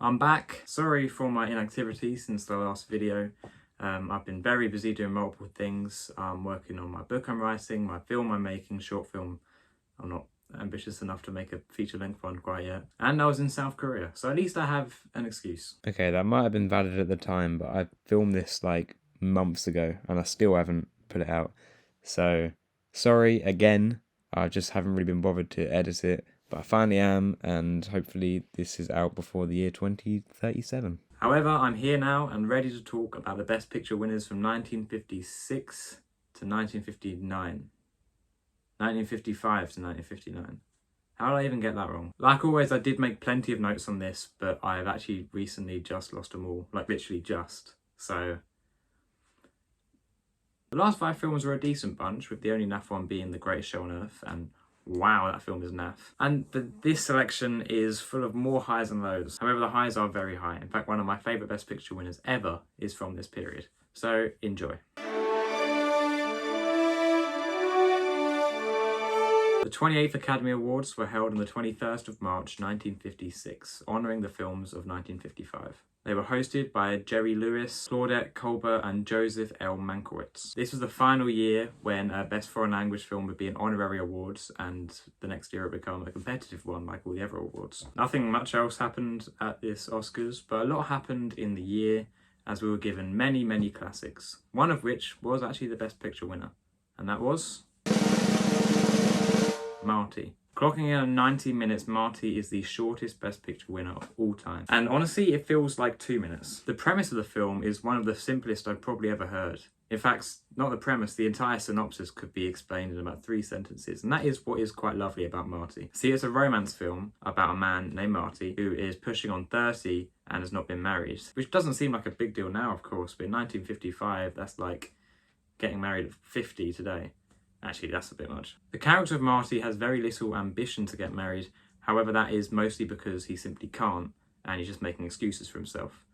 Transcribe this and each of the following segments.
I'm back. Sorry for my inactivity since the last video. I've been very busy doing multiple things. I'm working on my book I'm writing, my film I'm making, short film. I'm not ambitious enough to make a feature-length one quite yet. And I was in South Korea, so at least I have an excuse. Okay, that might have been valid at the time, but I filmed this like months ago and I still haven't put it out. So, sorry again. I just haven't really been bothered to edit it, but I finally am, and hopefully this is out before the year 2037. However, I'm here now and ready to talk about the Best Picture winners from 1956 to 1959. 1955 to 1959. How did I even get that wrong? Like always, I did make plenty of notes on this, but I have actually recently just lost them all. Like literally just. So the last 5 films were a decent bunch, with the only naff one being The Greatest Show on Earth, and wow, that film is naff. And this selection is full of more highs and lows. However, the highs are very high. In fact, one of my favourite Best Picture winners ever is from this period. So enjoy. The 28th Academy Awards were held on the 21st of March 1956, honouring the films of 1955. They were hosted by Jerry Lewis, Claudette Colbert and Joseph L. Mankiewicz. This was the final year when Best Foreign Language Film would be an honorary awards, and the next year it would become a competitive one like all the other awards. Nothing much else happened at this Oscars, but a lot happened in the year as we were given many classics, one of which was actually the Best Picture winner, and that was Marty. Clocking in at 90 minutes, Marty is the shortest Best Picture winner of all time. And honestly, it feels like 2 minutes. The premise of the film is one of the simplest I've probably ever heard. In fact, not the premise, the entire synopsis could be explained in about 3 sentences. And that is what is quite lovely about Marty. See, it's a romance film about a man named Marty who is pushing on 30 and has not been married. Which doesn't seem like a big deal now, of course, but in 1955, that's like getting married at 50 today. Actually, that's a bit much. The character of Marty has very little ambition to get married. However, that is mostly because he simply can't, and he's just making excuses for himself.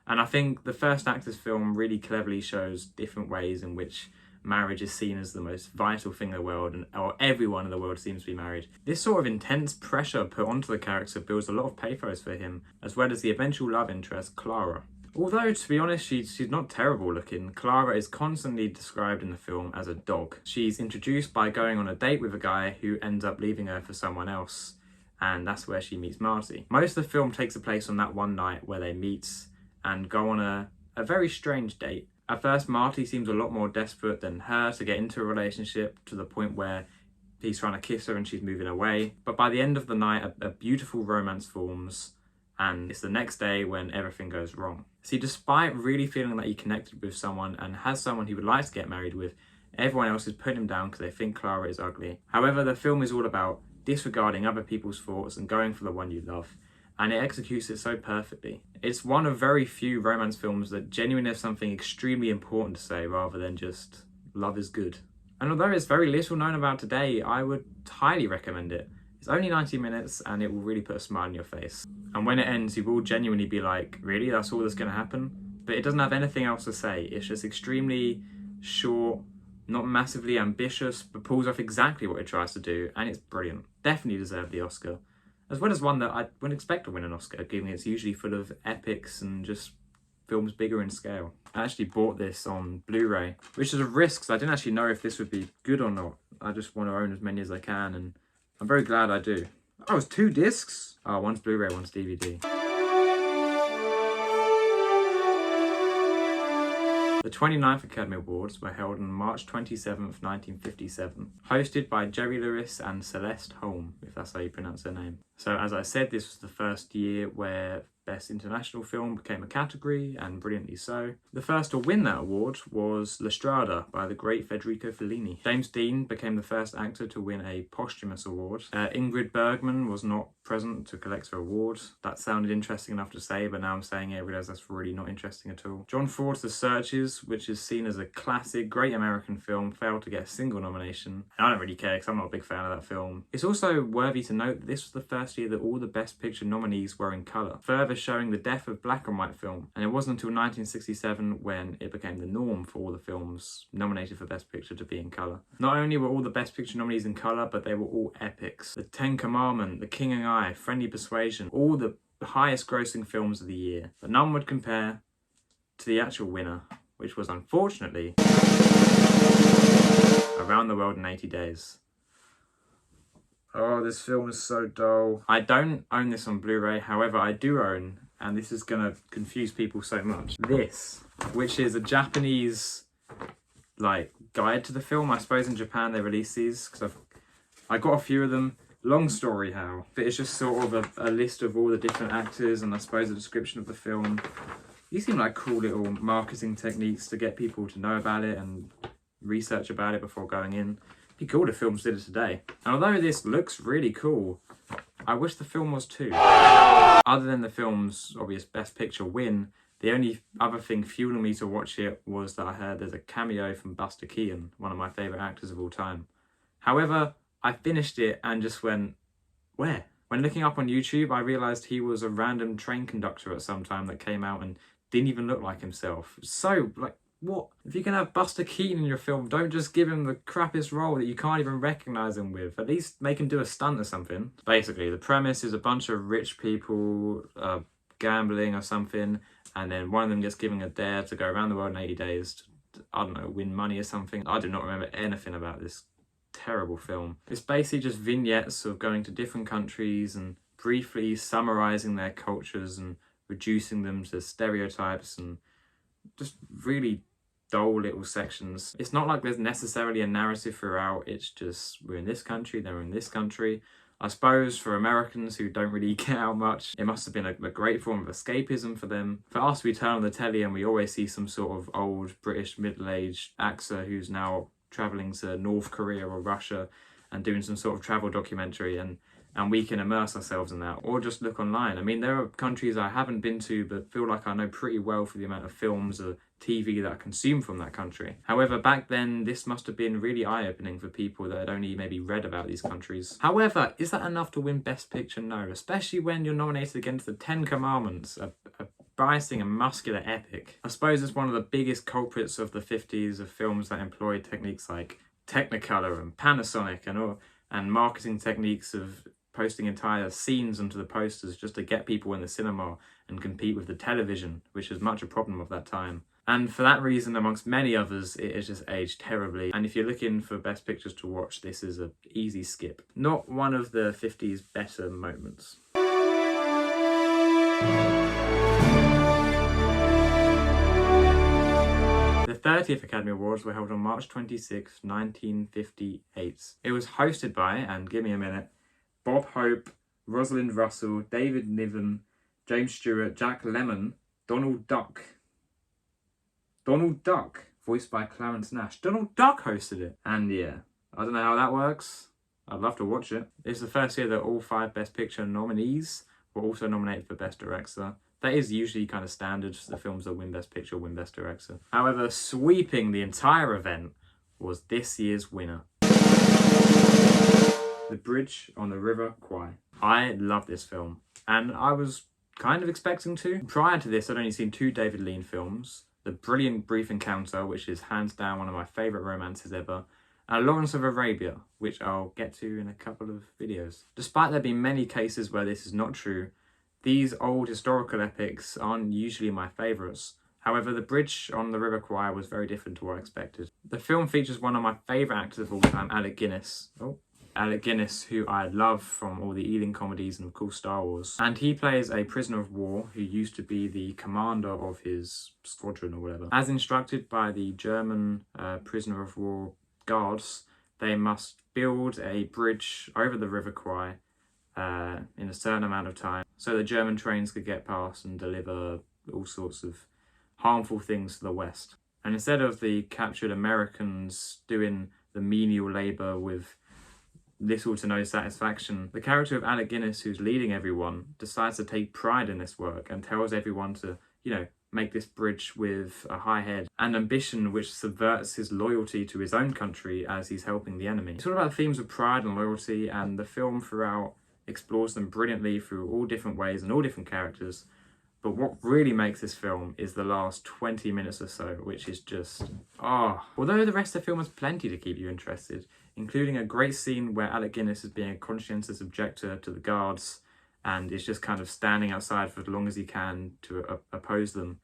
And I think the first act of this film really cleverly shows different ways in which marriage is seen as the most vital thing in the world, or everyone in the world seems to be married. This sort of intense pressure put onto the character builds a lot of pathos for him, as well as the eventual love interest, Clara. Although, to be honest, she's not terrible looking. Clara is constantly described in the film as a dog. She's introduced by going on a date with a guy who ends up leaving her for someone else, and that's where she meets Marty. Most of the film takes place on that one night where they meet and go on a very strange date. At first, Marty seems a lot more desperate than her to get into a relationship, to the point where he's trying to kiss her and she's moving away. But by the end of the night, a beautiful romance forms, and it's the next day when everything goes wrong. See, despite really feeling that he connected with someone and has someone he would like to get married with, everyone else is putting him down because they think Clara is ugly. However, the film is all about disregarding other people's thoughts and going for the one you love, and it executes it so perfectly. It's one of very few romance films that genuinely has something extremely important to say rather than just love is good. And although it's very little known about today, I would highly recommend it. It's only 90 minutes and it will really put a smile on your face. And when it ends, you will genuinely be like, really? That's all that's going to happen? But it doesn't have anything else to say. It's just extremely short, not massively ambitious, but pulls off exactly what it tries to do. And it's brilliant. Definitely deserved the Oscar. As well as one that I wouldn't expect to win an Oscar, given it's usually full of epics and just films bigger in scale. I actually bought this on Blu-ray, which is a risk because I didn't actually know if this would be good or not. I just want to own as many as I can, and I'm very glad I do. Oh, it's 2 discs? Oh, one's Blu-ray, one's DVD. The 29th Academy Awards were held on March 27th, 1957, hosted by Jerry Lewis and Celeste Holm, if that's how you pronounce her name. So as I said, this was the first year where Best International Film became a category, and brilliantly so. The first to win that award was La Strada by the great Federico Fellini. James Dean became the first actor to win a posthumous award. Ingrid Bergman was not present to collect her award. That sounded interesting enough to say, but now I'm saying it, I realise that's really not interesting at all. John Ford's The Searchers, which is seen as a classic, great American film, failed to get a single nomination. And I don't really care because I'm not a big fan of that film. It's also worthy to note that this was the first year that all the Best Picture nominees were in colour, further showing the death of black and white film. And it wasn't until 1967 when it became the norm for all the films nominated for Best Picture to be in colour. Not only were all the Best Picture nominees in colour, but they were all epics. The Ten Commandments, The King and I, Friendly Persuasion, all the the highest grossing films of the year, but none would compare to the actual winner, which was unfortunately Around the World in 80 Days. Oh, this film is so dull. I don't own this on Blu-ray, however I do own, and this is gonna confuse people so much, this, which is a Japanese like guide to the film. I suppose in Japan they release these, because I got a few of them. Long story how, but it's just sort of a list of all the different actors and I suppose a description of the film. These seem like cool little marketing techniques to get people to know about it and research about it before going in. It'd be cool if films did it today. And although this looks really cool, I wish the film was too. Other than the film's obvious Best Picture win, the only other thing fueling me to watch it was that I heard there's a cameo from Buster Keaton, one of my favourite actors of all time. However, I finished it and just went, where? When looking up on YouTube, I realised he was a random train conductor at some time that came out and didn't even look like himself. So, like, what? If you can have Buster Keaton in your film, don't just give him the crappiest role that you can't even recognise him with. At least make him do a stunt or something. Basically, the premise is a bunch of rich people gambling or something, and then one of them gets given a dare to go around the world in 80 days to, I don't know, win money or something. I do not remember anything about this terrible film. It's basically just vignettes of going to different countries and briefly summarising their cultures and reducing them to stereotypes and just really dull little sections. It's not like there's necessarily a narrative throughout, it's just we're in this country, they're in this country. I suppose for Americans who don't really get out much, it must have been a great form of escapism for them. For us, we turn on the telly and we always see some sort of old British middle-aged actor who's now travelling to North Korea or Russia and doing some sort of travel documentary, and we can immerse ourselves in that, or just look online. I mean, there are countries I haven't been to but feel like I know pretty well for the amount of films or TV that I consume from that country. However, back then, this must have been really eye-opening for people that had only maybe read about these countries. However, is that enough to win Best Picture? No, especially when you're nominated against the Ten Commandments, a biasing and muscular epic. I suppose it's one of the biggest culprits of the 50s of films that employed techniques like Technicolor and Panasonic and marketing techniques of posting entire scenes onto the posters just to get people in the cinema and compete with the television, which was much a problem of that time. And for that reason, amongst many others, it has just aged terribly. And if you're looking for Best Pictures to watch, this is an easy skip. Not one of the 50s better moments. The 30th Academy Awards were held on March 26, 1958. It was hosted by, and give me a minute, Bob Hope, Rosalind Russell, David Niven, James Stewart, Jack Lemmon, Donald Duck. Donald Duck, voiced by Clarence Nash. Donald Duck hosted it. And yeah, I don't know how that works. I'd love to watch it. It's the first year that all 5 Best Picture nominees were also nominated for Best Director. That is usually kind of standard for the films that win Best Picture, win Best Director. However, sweeping the entire event was this year's winner. The Bridge on the River Kwai. I love this film, and I was kind of expecting to. Prior to this, I'd only seen 2 David Lean films. The brilliant Brief Encounter, which is hands down one of my favourite romances ever, and Lawrence of Arabia, which I'll get to in a couple of videos. Despite there being many cases where this is not true, these old historical epics aren't usually my favourites. However, The Bridge on the River Kwai was very different to what I expected. The film features one of my favourite actors of all time, Alec Guinness. Alec Guinness, who I love from all the Ealing comedies and of course Star Wars. And he plays a prisoner of war who used to be the commander of his squadron or whatever. As instructed by the German prisoner of war guards, they must build a bridge over the River Kwai in a certain amount of time so the German trains could get past and deliver all sorts of harmful things to the West. And instead of the captured Americans doing the menial labour with little to no satisfaction, the character of Alec Guinness, who's leading everyone, decides to take pride in this work and tells everyone to, make this bridge with a high head and ambition which subverts his loyalty to his own country as he's helping the enemy. It's all about themes of pride and loyalty, and the film throughout explores them brilliantly through all different ways and all different characters. But what really makes this film is the last 20 minutes or so, which is just, Although the rest of the film has plenty to keep you interested, including a great scene where Alec Guinness is being a conscientious objector to the guards, and is just kind of standing outside for as long as he can to oppose them.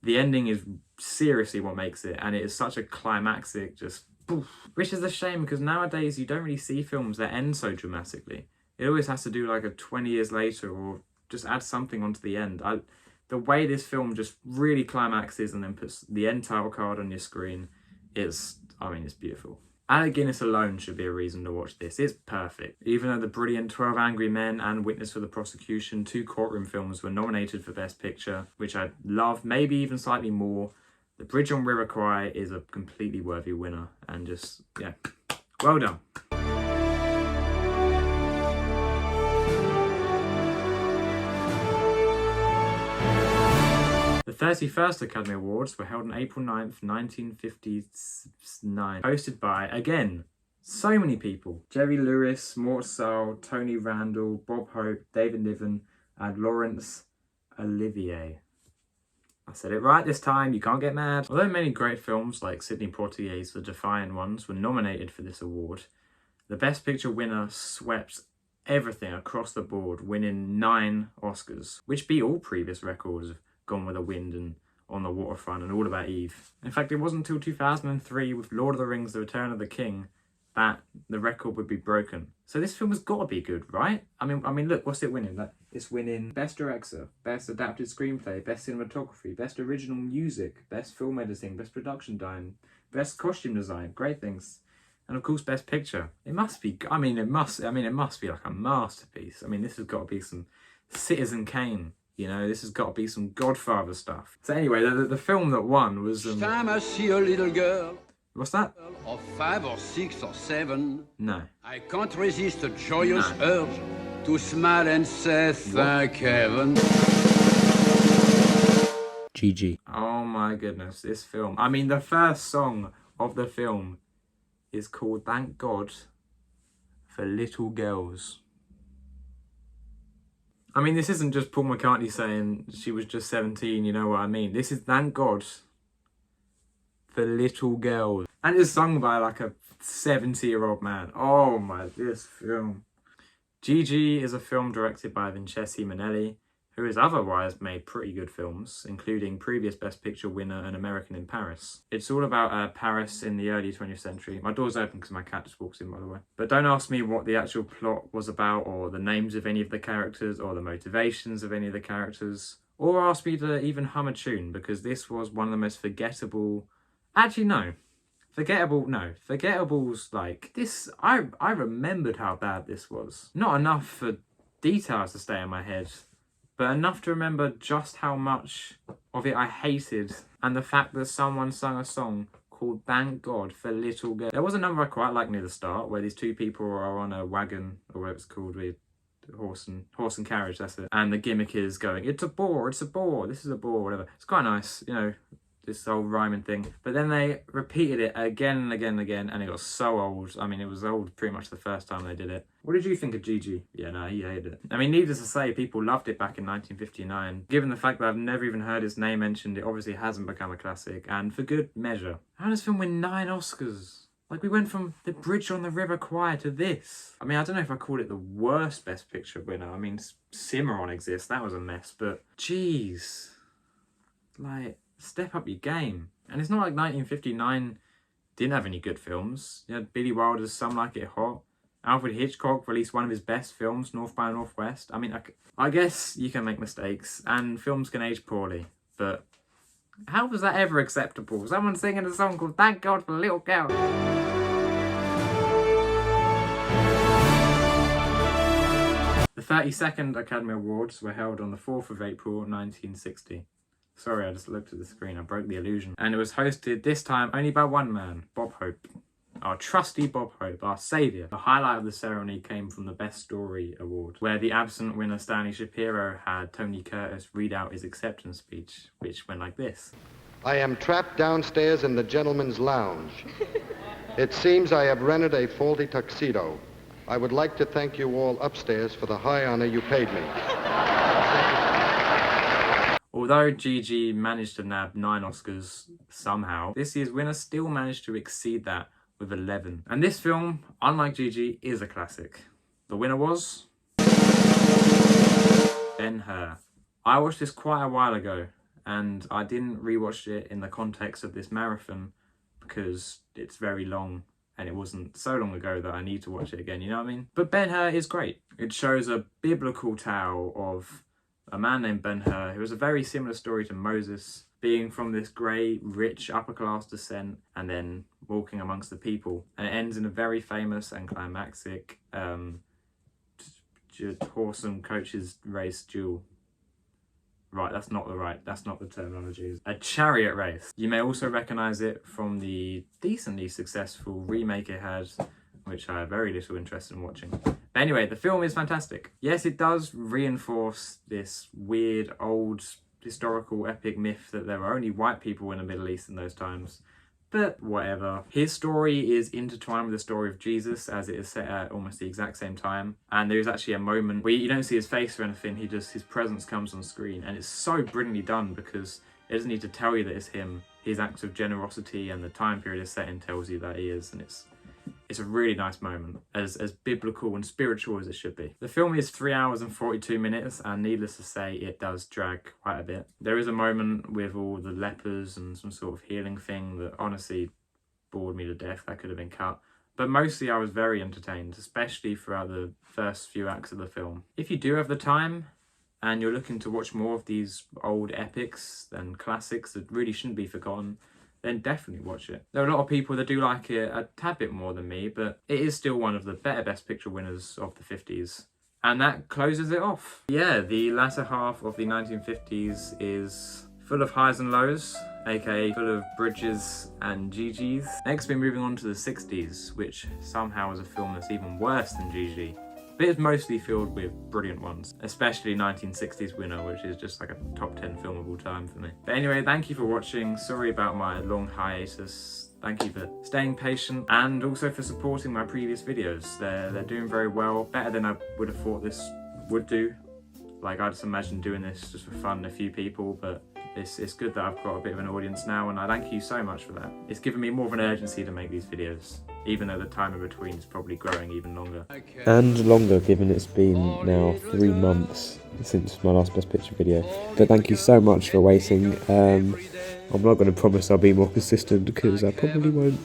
The ending is seriously what makes it, and it is such a climactic, just poof, which is a shame because nowadays you don't really see films that end so dramatically. It always has to do like a 20 years later or just add something onto the end. The way this film just really climaxes and then puts the end title card on your screen is, I mean, it's beautiful. Alec Guinness alone should be a reason to watch this. It's perfect. Even though the brilliant 12 Angry Men and Witness for the Prosecution, 2 courtroom films, were nominated for Best Picture, which I love, maybe even slightly more, The Bridge on River Kwai is a completely worthy winner. And just, yeah, well done. The 31st Academy Awards were held on April 9th, 1959. Hosted by, again, so many people. Jerry Lewis, Mort Sahl, Tony Randall, Bob Hope, David Niven, and Laurence Olivier. I said it right this time, you can't get mad. Although many great films like Sidney Poitier's The Defiant Ones were nominated for this award, the Best Picture winner swept everything across the board, winning 9 Oscars, which beat all previous records of Gone with the Wind and On the Waterfront and All About Eve. In fact, it wasn't until 2003 with Lord of the Rings, The Return of the King that the record would be broken. So this film has got to be good, right? I mean, look, what's it winning? It's winning Best Director, Best Adapted Screenplay, Best Cinematography, Best Original Music, Best Film Editing, Best Production Design, Best Costume Design, great things. And of course, Best Picture. It must be, it must be like a masterpiece. I mean, this has got to be some Citizen Kane. You know, this has got to be some Godfather stuff. So anyway, the film that won was... Time I see a little girl. What's that? Of 5 or 6 or 7. No. I can't resist a joyous urge to smile and say thank heaven. Gigi. Oh my goodness, this film. I mean, the first song of the film is called Thank God for Little Girls. I mean, this isn't just Paul McCartney saying she was just 17, you know what I mean? This is Thank God for Little Girls. And it's sung by like a 70-year-old man. Oh my, this film. Gigi is a film directed by Vincenzo Minnelli, who has otherwise made pretty good films, including previous Best Picture winner An American in Paris. It's all about Paris in the early 20th century. My door's open because my cat just walks in, by the way. But don't ask me what the actual plot was about, or the names of any of the characters, or the motivations of any of the characters, or ask me to even hum a tune, because this was one of the most forgettable... Actually, no. Forgettables, like, this... I remembered how bad this was. Not enough for details to stay in my head, but enough to remember just how much of it I hated, and the fact that someone sung a song called Thank God for Little Girl. There was a number I quite liked near the start, where these 2 people are on a wagon, or whatever it's called, with horse and carriage, that's it. And the gimmick is going, it's a boar, this is a boar, whatever. It's quite nice, you know, this whole rhyming thing. But then they repeated it again and again and again, and it got so old. I mean, it was old pretty much the first time they did it. What did you think of Gigi? Yeah, no, he hated it. I mean, needless to say, people loved it back in 1959. Given the fact that I've never even heard his name mentioned, it obviously hasn't become a classic, and for good measure. How does this film win 9 Oscars? Like, we went from The Bridge on the River Kwai to this. I mean, I don't know if I called it the worst Best Picture winner. I mean, Cimarron exists, that was a mess, but jeez. Like, step up your game. And it's not like 1959 didn't have any good films. You had Billy Wilder's Some Like It Hot. Alfred Hitchcock released one of his best films, North by Northwest. I mean, I guess you can make mistakes, and films can age poorly, but how was that ever acceptable? Someone singing a song called Thank God for Little Girl. The 32nd Academy Awards were held on the 4th of April 1960. Sorry, I just looked at the screen, I broke the illusion. And it was hosted this time only by one man, Bob Hope. Our trusty Bob Hope, our saviour. The highlight of the ceremony came from the Best Story Award, where the absent winner Stanley Shapiro had Tony Curtis read out his acceptance speech, which went like this. I am trapped downstairs in the gentleman's lounge. It seems I have rented a faulty tuxedo. I would like to thank you all upstairs for the high honor you paid me. Although Gigi managed to nab 9 Oscars somehow, this year's winner still managed to exceed that with 11. And this film, unlike Gigi, is a classic. The winner was... Ben-Hur. I watched this quite a while ago, and I didn't rewatch it in the context of this marathon because it's very long and it wasn't so long ago that I need to watch it again, you know what I mean? But Ben-Hur is great. It shows a biblical tale of a man named Ben-Hur who has a very similar story to Moses, being from this great, rich, upper-class descent and then walking amongst the people. And it ends in a very famous and climactic horse and coaches race duel. Right, that's not the terminology. A chariot race. You may also recognise it from the decently successful remake it had, which I have very little interest in watching. But anyway, the film is fantastic. Yes, it does reinforce this weird, old, historical, epic myth that there were only white people in the Middle East in those times. But whatever. His story is intertwined with the story of Jesus, as it is set at almost the exact same time. And there is actually a moment where you don't see his face or anything, his presence comes on screen. And it's so brilliantly done because it doesn't need to tell you that it's him. His acts of generosity and the time period it's set in tells you that he is. And it's a really nice moment, as biblical and spiritual as it should be. The film is 3 hours and 42 minutes, and needless to say, it does drag quite a bit. There is a moment with all the lepers and some sort of healing thing that honestly bored me to death. That could have been cut. But mostly I was very entertained, especially throughout the first few acts of the film. If you do have the time, and you're looking to watch more of these old epics and classics that really shouldn't be forgotten, then definitely watch it. There are a lot of people that do like it a tad bit more than me, but it is still one of the better Best Picture winners of the 50s. And that closes it off. Yeah, the latter half of the 1950s is full of highs and lows, aka full of Bridges and Gigi's. Next we're moving on to the 60s, which somehow is a film that's even worse than Gigi. But it's mostly filled with brilliant ones, especially 1960s winner, which is just like a top 10 film of all time for me. But anyway, thank you for watching. Sorry about my long hiatus. Thank you for staying patient and also for supporting my previous videos. They're doing very well, better than I would have thought this would do. Like, I just imagined doing this just for fun, a few people, but it's good that I've got a bit of an audience now, and I thank you so much for that. It's given me more of an urgency to make these videos, even though the time in between is probably growing even longer. And longer, given it's been now 3 months since my last Best Picture video. But thank you so much for waiting. I'm not going to promise I'll be more consistent because I probably won't.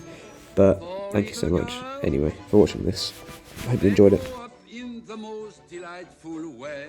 But thank you so much anyway for watching this. I hope you enjoyed it. In the most delightful way.